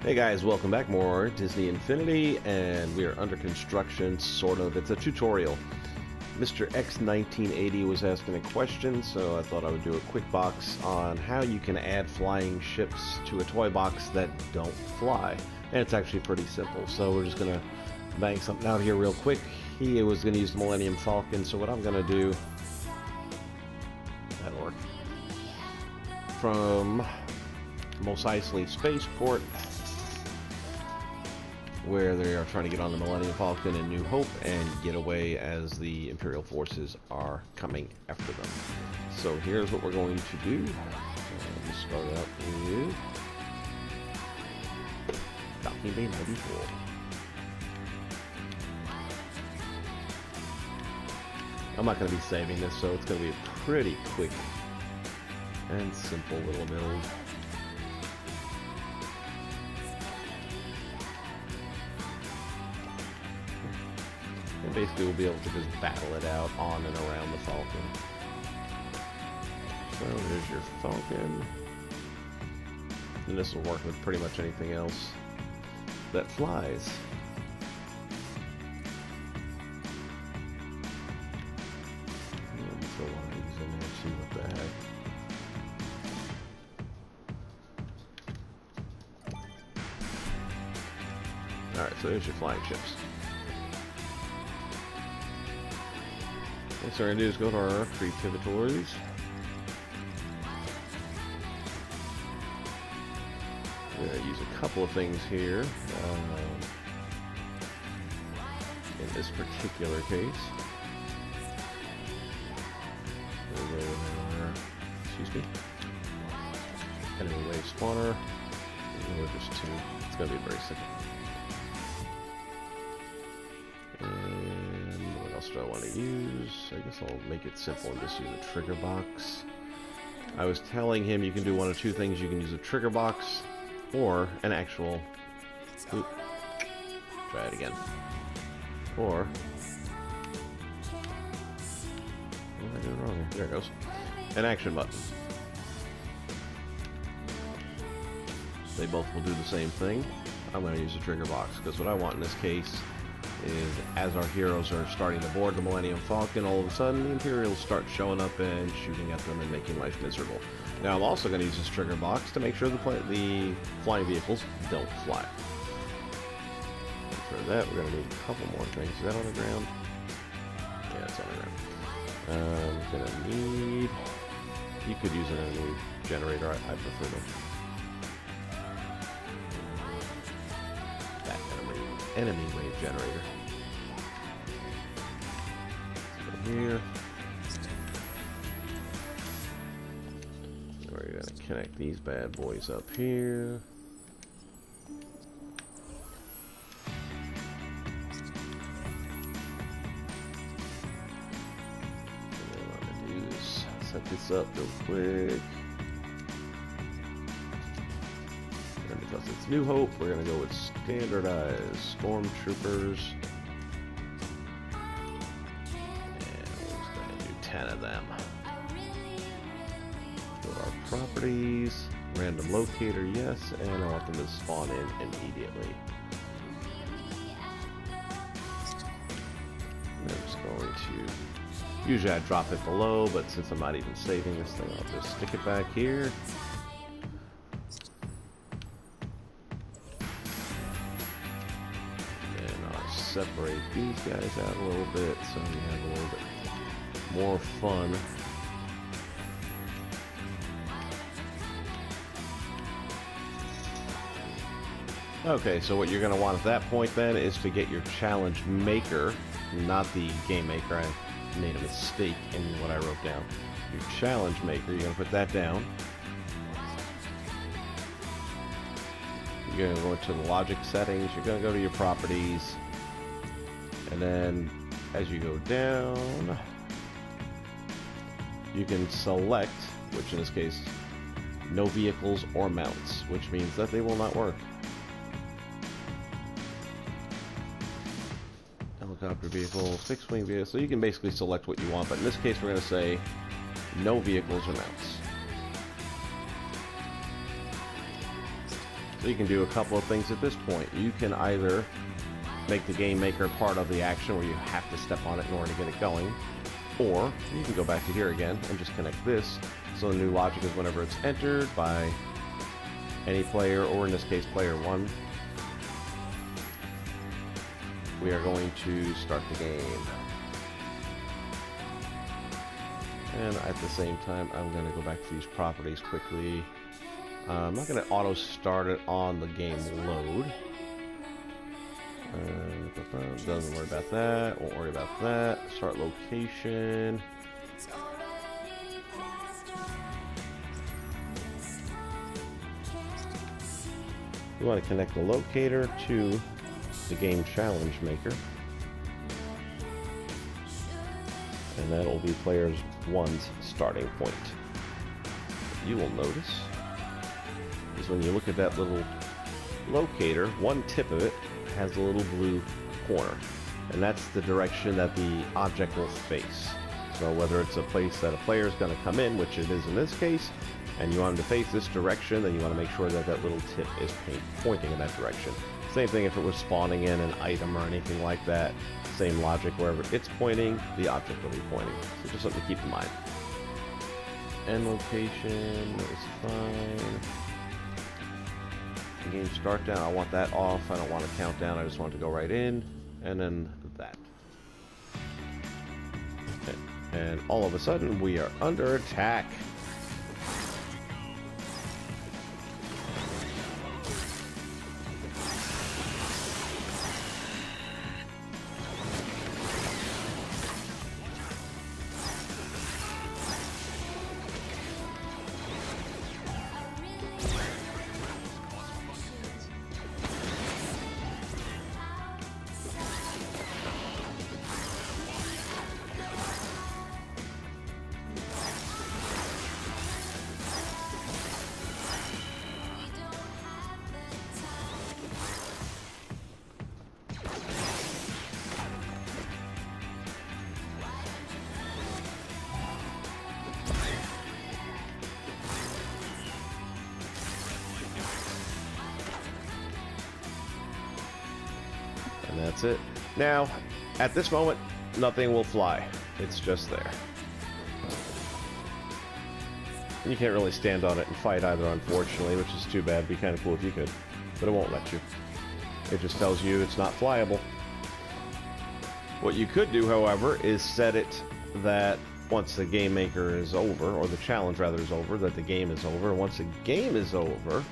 Hey guys, welcome back. More Disney Infinity, and we are under construction, sort of. It's a tutorial. Mr. X1980 was asking a question, so I thought I would do a quick box on how you can add flying ships to a toy box that don't fly. And it's actually pretty simple, so we're just going to bang something out here real quick. He was going to use the Millennium Falcon, so what I'm going to do... That'll work. From Mos Eisley Spaceport, where they are trying to get on the Millennium Falcon in New Hope and get away as the Imperial forces are coming after them. So here's what we're going to do. Let's start out with Falcon Bay 94. I'm not going to be saving this, so it's going to be a pretty quick and simple little build. And basically we'll be able to just battle it out on and around the Falcon. So there's your Falcon. And this will work with pretty much anything else that flies. And throw one of these in there, see what the heck. Alright, so there's your flying ships. Next we're going to do is go to our Creativitories. We're going to use a couple of things here. In this particular case. We'll go with our, excuse me, enemy wave spawner. We'll go with just two. It's going to be very simple. What else do I want to use? I guess I'll make it simple and just use a trigger box. I was telling him you can do one of two things. You can use a trigger box or an actual... Oop. Try it again. Or... What am I doing wrong here? There it goes. An action button. They both will do the same thing. I'm going to use a trigger box because what I want in this case is as our heroes are starting to board the Millennium Falcon, all of a sudden the Imperials start showing up and shooting at them and making life miserable. Now I'm also going to use this trigger box to make sure the flying vehicles don't fly. And for that we're going to need a couple more things. Is that on the ground? Yeah, it's on the ground. I'm going to need... You could use an enemy generator. I prefer them. Enemy wave generator. Let's go here. We're going to connect these bad boys up here. What I want to do is set this up real quick. And because it's New Hope, we're going to go with standardized stormtroopers. And we're just going to do 10 of them. Go to our properties, random locator, yes, and I want them to spawn in immediately. And I'm just going to, usually I drop it below, but since I'm not even saving this thing, I'll just stick it back here. Separate these guys out a little bit so we have a little bit more fun. Okay, so what you're going to want at that point then is to get your challenge maker, not the game maker. I made a mistake in what I wrote down. Your challenge maker, you're going to put that down. You're going to go into the logic settings, you're going to go to your properties. And then, as you go down, you can select, which in this case, no vehicles or mounts, which means that they will not work. Helicopter vehicle, fixed wing vehicle, so you can basically select what you want, but in this case we're going to say no vehicles or mounts. So you can do a couple of things at this point. You can either make the game maker part of the action where you have to step on it in order to get it going, or you can go back to here again and just connect this. So the new logic is whenever it's entered by any player, or in this case player 1, we are going to start the game. And at the same time, I'm going to go back to these properties quickly. I'm not going to auto start it on the game load. Doesn't worry about that. Won't worry about that. Start location. We want to connect the locator to the game challenge maker. And that will be player 1's starting point. You will notice is when you look at that little locator, one tip of it has a little blue corner, and that's the direction that the object will face. So whether it's a place that a player is going to come in, which it is in this case, and you want them to face this direction, then you want to make sure that that little tip is pointing in that direction. Same thing if it was spawning in an item or anything like that. Same logic, wherever it's pointing, the object will be pointing. So just something to keep in mind. End location is fine. Game start down, I want that off. I don't want to count down, I just want it to go right in. And then that. Okay. And all of a sudden, we are under attack. And that's it. Now, at this moment, nothing will fly. It's just there. And you can't really stand on it and fight either, unfortunately, which is too bad. It'd be kind of cool if you could, but it won't let you. It just tells you it's not flyable. What you could do, however, is set it that once the game maker is over, or the challenge rather is over, that the game is over. Once the game is over,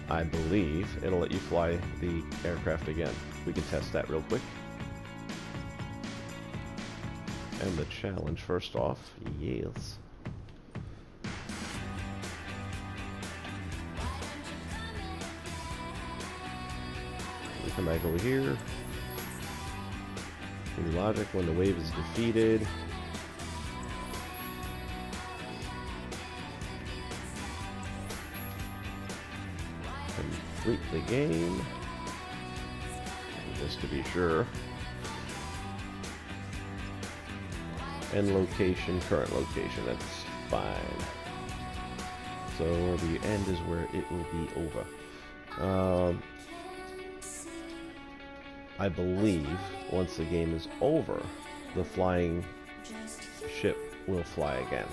I believe it'll let you fly the aircraft again. We can test that real quick. And the challenge first off, yes. We come back over here. In logic, when the wave is defeated, complete the game. Just to be sure. End location, current location, that's fine. So the end is where it will be over. I believe once the game is over, the flying ship will fly again.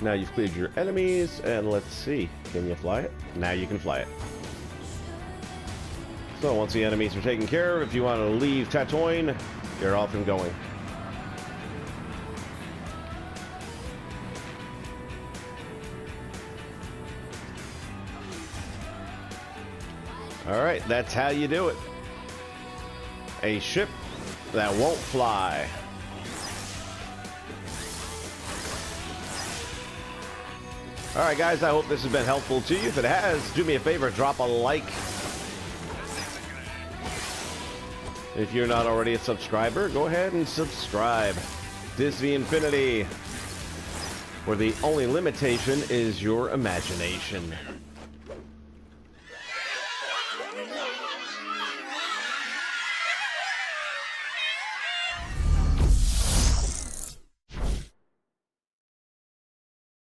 Now you've cleared your enemies, and let's see. Can you fly it? Now you can fly it. So once the enemies are taken care of, if you want to leave Tatooine, you're off and going. Alright, that's how you do it. A ship that won't fly. Alright guys, I hope this has been helpful to you. If it has, do me a favor, drop a like. If you're not already a subscriber, go ahead and subscribe. Disney Infinity, where the only limitation is your imagination.